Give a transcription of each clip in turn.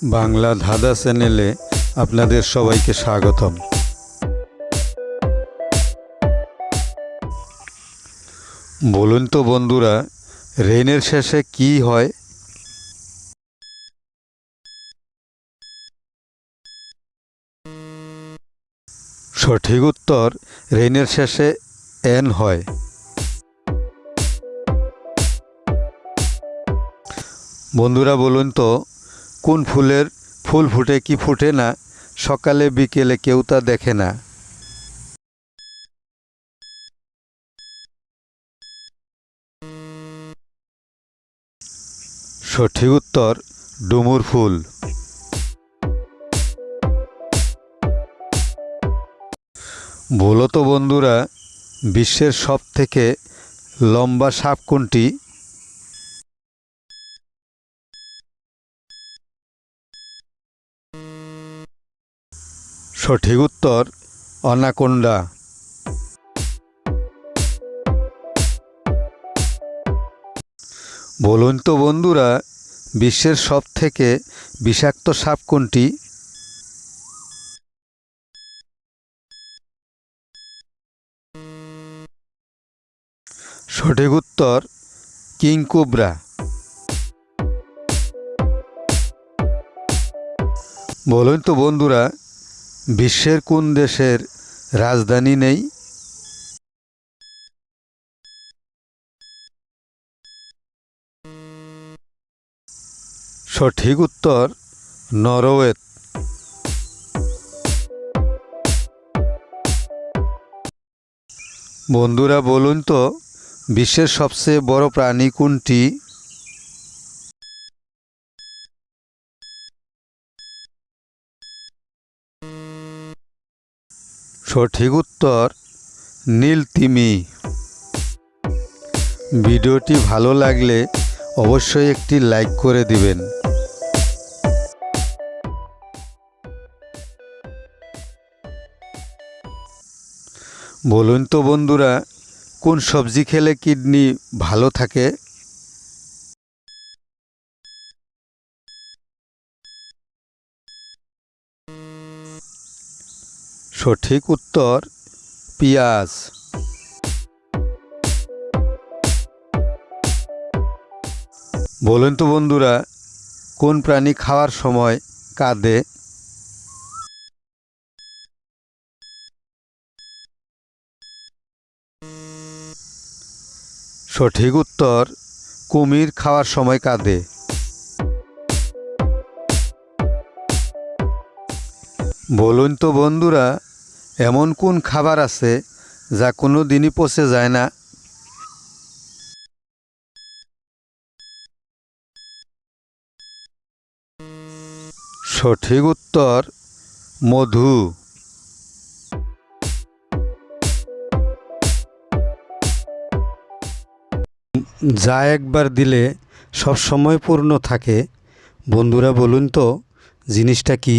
বাংলা ধাঁধা চ্যানেলে আপনাদের সবাইকে স্বাগতম। বলুন তো বন্ধুরা, রেইনের শেষে কি হয়? সঠিক উত্তর, রেইনের শেষে এন হয়। বন্ধুরা বলুন তো, কোন ফুলের ফুল ফুটে কি ফুটে না, সকালে বিকেলে কেউ তা দেখে না? সঠিক উত্তর, ডুমুর ফুল। বলো তো বন্ধুরা, বিশ্বের সবথেকে লম্বা সাপ কোনটি? সঠিক উত্তর, অ্যানাকোন্ডা। বলুন তো বন্ধুরা, বিশ্বের সবথেকে বিষাক্ত সাপ কোনটি? সঠিক উত্তর, কিং কোবরা। বলুন তো বন্ধুরা, বিশ্বের কোন দেশের রাজধানী নেই? সঠিক উত্তর, নরওয়ে। বন্ধুরা বলুন তো, বিশ্বের সবচেয়ে বড় প্রাণী কোনটি? সঠিক উত্তর, নীল তিমি। ভিডিওটি ভালো লাগলে অবশ্যই একটি লাইক করে দিবেন। বলুন তো বন্ধুরা, কোন সবজি খেলে কিডনি ভালো থাকে? সঠিক উত্তর, পেঁয়াজ। বলুন তো বন্ধুরা, কোন প্রাণী খাওয়ার সময় কাঁদে? সঠিক উত্তর, কুমির খাওয়ার সময় কাঁদে। বলুন তো বন্ধুরা, এমন কোন খাবার আছে যা কোনো দিনই পচে যায় না? সঠিক উত্তর, মধু। যা একবার দিলে সব সময় পূর্ণ থাকে, বন্ধুরা বলুন তো জিনিসটা কি?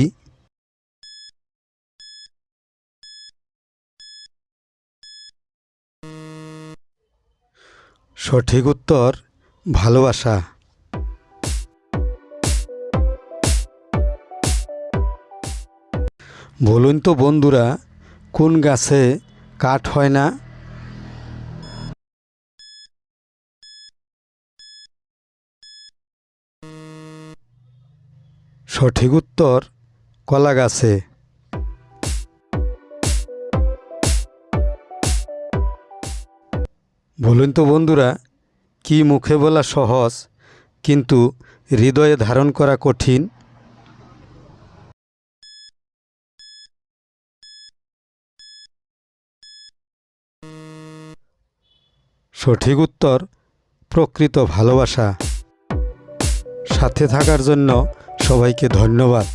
সঠিক উত্তর, ভালোবাসা। বলুন তো বন্ধুরা, কোন গাছে কাঠ হয় না? সঠিক উত্তর, কলা গাছে। বলুন তো বন্ধুরা, কি মুখে বলা সহজ কিন্তু হৃদয়ে ধারণ করা কঠিন? সঠিক উত্তর, প্রকৃত ভালোবাসা। সাথে থাকার জন্য সবাইকে ধন্যবাদ।